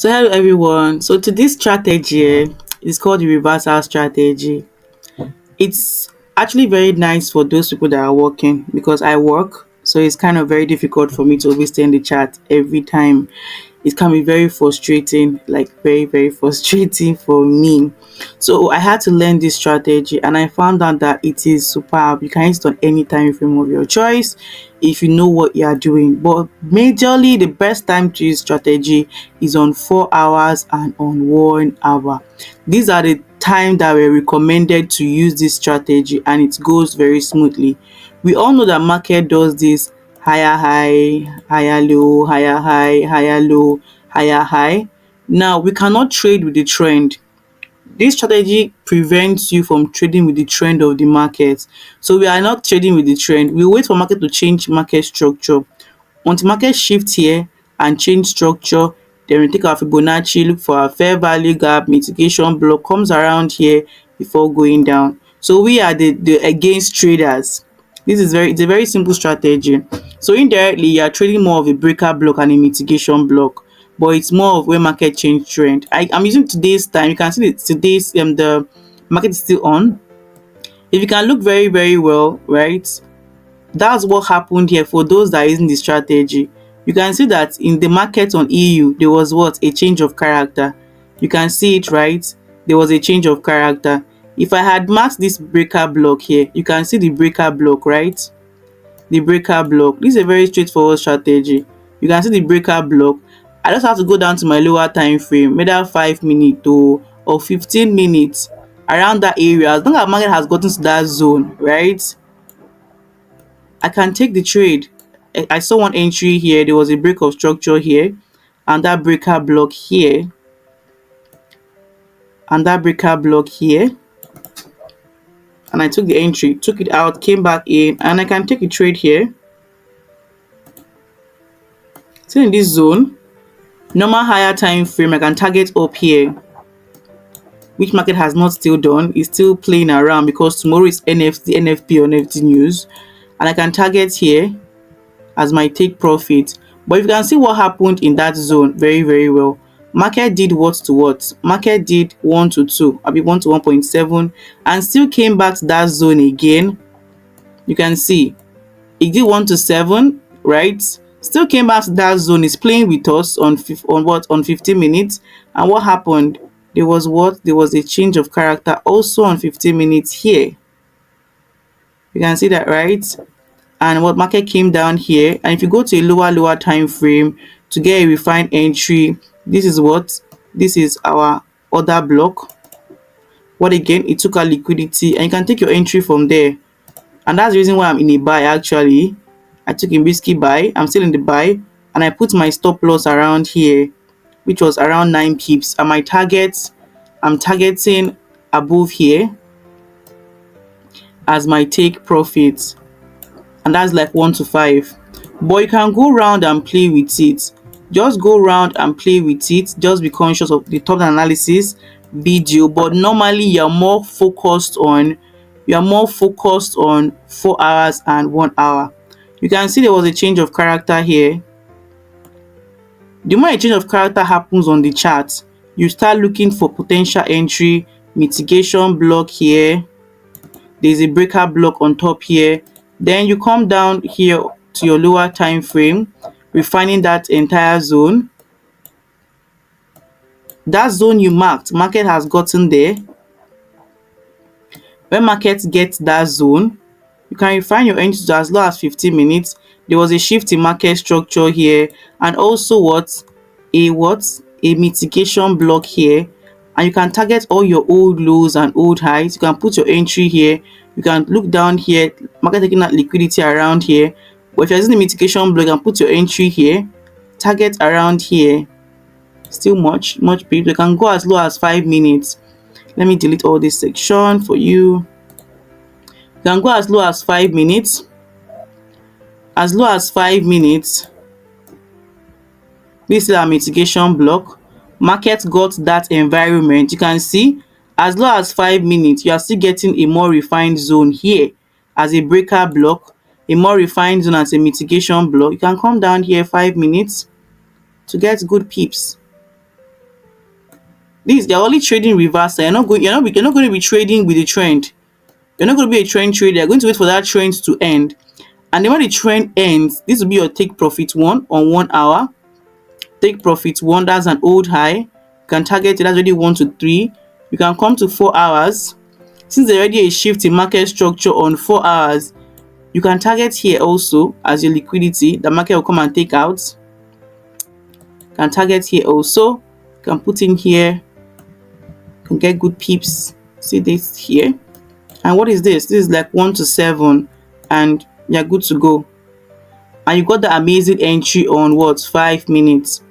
So hello everyone. So to this strategy is called the reversal strategy. It's actually very nice for those people that are working because I work, so it's kind of very difficult for me to always stay in the chat every time. It can be very frustrating, like very frustrating for me. So I had to learn this strategy and I found out that it is superb. You can use it on any time frame of your choice if you know what you are doing. But majorly the best time to use strategy is on 4 hours and on 1 hour. These are the time that were recommended to use this strategy and it goes very smoothly. We all know that market does this higher high, higher low, higher high, higher low, higher high. Now we cannot trade with the trend. This strategy prevents you from trading with the trend of the market. So we are not trading with the trend. We wait for market to change market structure. Until market shift here and change structure, then we take our Fibonacci, look for our fair value gap, mitigation block, comes around here before going down. So we are the against traders. It's a very simple strategy. So indirectly you are trading more of a breaker block and a mitigation block, but it's more of when market change trend. I'm using today's time. You can see that today's the market is still on. If you can look very well, right? That's what happened here for those that are using the strategy. You can see that in the market on EU, there was what? A change of character. You can see it, right? There was a change of character. If I had marked this breaker block here, you can see the breaker block, right? The breaker block. This is a very straightforward strategy. You can see the breaker block. I just have to go down to my lower time frame, whether 5 minutes or 15 minutes, around that area. As long as market has gotten to that zone, right? I can take the trade. I saw one entry here. There was a break of structure here, and that breaker block here, and that breaker block here. And I took the entry, took it out, came back in, and I can take a trade here. So in this zone, normal higher time frame, I can target up here, which market has not still done. It's still playing around because tomorrow is NFT, NFP or NFT news, and I can target here as my take profit. But if you can see what happened in that zone very well, market did what to what? Market did 1 to 2, I mean 1 to 1.7, and still came back to that zone again. You can see it did 1 to 7, right? Still came back to that zone. Is playing with us on what? On 15 minutes. And what happened? There was what? There was a change of character also on 15 minutes here. You can see that, right? And what market came down here, and if you go to a lower time frame to get a refined entry, this is what? This is our order block. What again? It took our liquidity, and you can take your entry from there. And that's the reason why I'm in a buy. Actually, I took a risky buy. I'm still in the buy, and I put my stop loss around here, which was around 9 pips, and my targets, I'm targeting above here as my take profit, and that's like 1 to 5. But you can go round and play with it. Just go round and play with it. Just be conscious of the top analysis video, but normally you're more focused on 4 hours and 1 hour. You can see there was a change of character here. The more a change of character happens on the chart, you start looking for potential entry, mitigation block here. There's a breaker block on top here. Then you come down here to your lower time frame, refining that entire zone. That zone you marked, market has gotten there. When market gets that zone, you can refine your entry to as low as 15 minutes. There was a shift in market structure here, and also a mitigation block here, and you can target all your old lows and old highs. You can put your entry here. You can look down here, market taking that liquidity around here. But if you're using the mitigation block, you can put your entry here, target around here. Still much big. You can go as low as 5 minutes. Let me delete all this section for you. You can go as low as 5 minutes. As low as 5 minutes. This is our mitigation block. Market got that environment. You can see as low as 5 minutes, you are still getting a more refined zone here as a breaker block, a more refined zone as a mitigation block. You can come down here 5 minutes to get good pips. This you're only trading reversal. You're not going to be trading with the trend. You're not going to be a trend trader. You're going to wait for that trend to end. And then when the trend ends, this will be your take profit one on 1 hour. Take profit one, that's an old high. You can target it, that's already 1 to 3. You can come to 4 hours. Since there's already a shift in market structure on 4 hours, you can target here also as your liquidity. The market will come and take out. You can target here also. You can put in here. You can get good peeps. See this here. And what is this? This is like 1 to 7, and you're good to go. And you got the amazing entry on what, 5 minutes.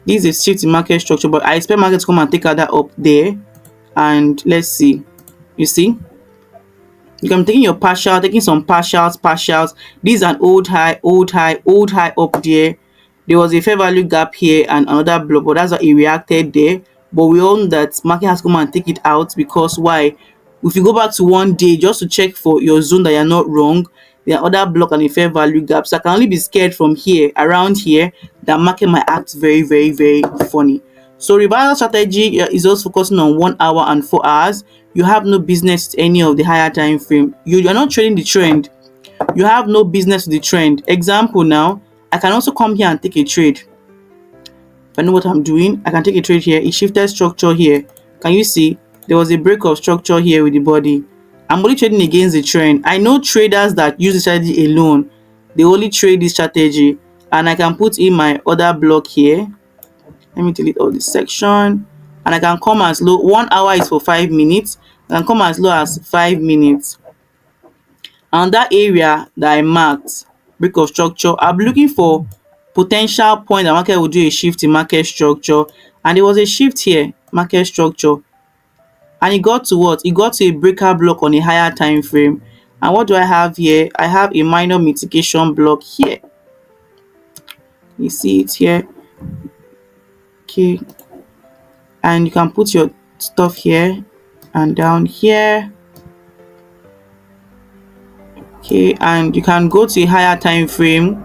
This is a shift in market structure, but I expect market to come and take out that up there. And let's see. You see? I'm taking your partial, taking some partials. This is an old high up there. There was a fair value gap here and another block, but that's why it reacted there. But we all know that market has come and take it out because why? If you go back to one day just to check for your zone that you're not wrong, there are other block and a fair value gap. So I can only be scared from here, around here, that market might act very, very, very funny. So reversal strategy is also focusing on 1 hour and 4 hours. You have no business with any of the higher time frame. You're not trading the trend. You have no business with the trend. Example now, I can also come here and take a trade. If I know what I'm doing, I can take a trade here. It shifted structure here. Can you see? There was a break of structure here with the body. I'm only trading against the trend. I know traders that use the strategy alone. They only trade this strategy. And I can put in my other block here. Let me delete all this section. And I can come as low. 1 hour is for 5 minutes. I can come as low as 5 minutes. And that area that I marked, break of structure, I'll be looking for potential point that market will do a shift in market structure. And there was a shift here, market structure. And it got to what? It got to a breaker block on a higher time frame. And what do I have here? I have a minor mitigation block here. You see it here. Okay. And you can put your stuff here and down here. Okay, and you can go to a higher time frame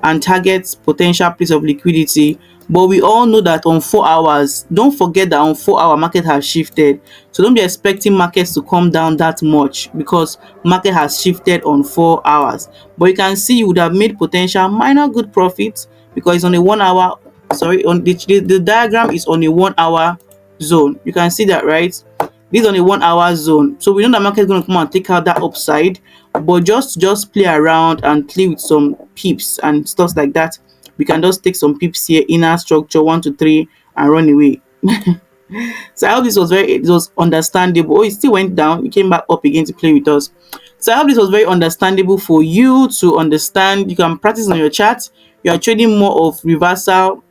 and target potential place of liquidity. But we all know that on 4 hours, don't forget that on 4 hour market has shifted. So don't be expecting markets to come down that much because market has shifted on 4 hours. But you can see you would have made potential minor good profits because it's on a 1 hour. Sorry, on the diagram is on a 1 hour zone. You can see that, right? This is on a 1 hour zone. So we know the market is going to come and take out that upside, but just play around and play with some pips and stuff like that. We can just take some pips here, inner structure 1 to 3, and run away. So I hope this was it was understandable. Oh, it still went down. It came back up again to play with us. So I hope this was very understandable for you to understand. You can practice on your chart. You are trading more of reversal.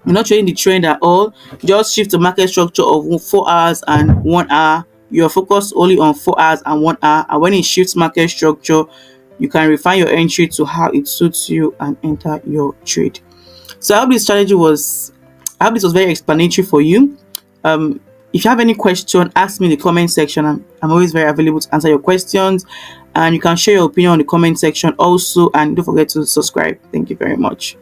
You're not trading the trend at all. Just shift the market structure of 4 hours and 1 hour. You're focused only on 4 hours and 1 hour. And when it shifts market structure, you can refine your entry to how it suits you and enter your trade. So I hope this was very explanatory for you. If you have any question, ask me in the comment section. I'm always very available to answer your questions. And you can share your opinion on the comment section also. And don't forget to subscribe. Thank you very much.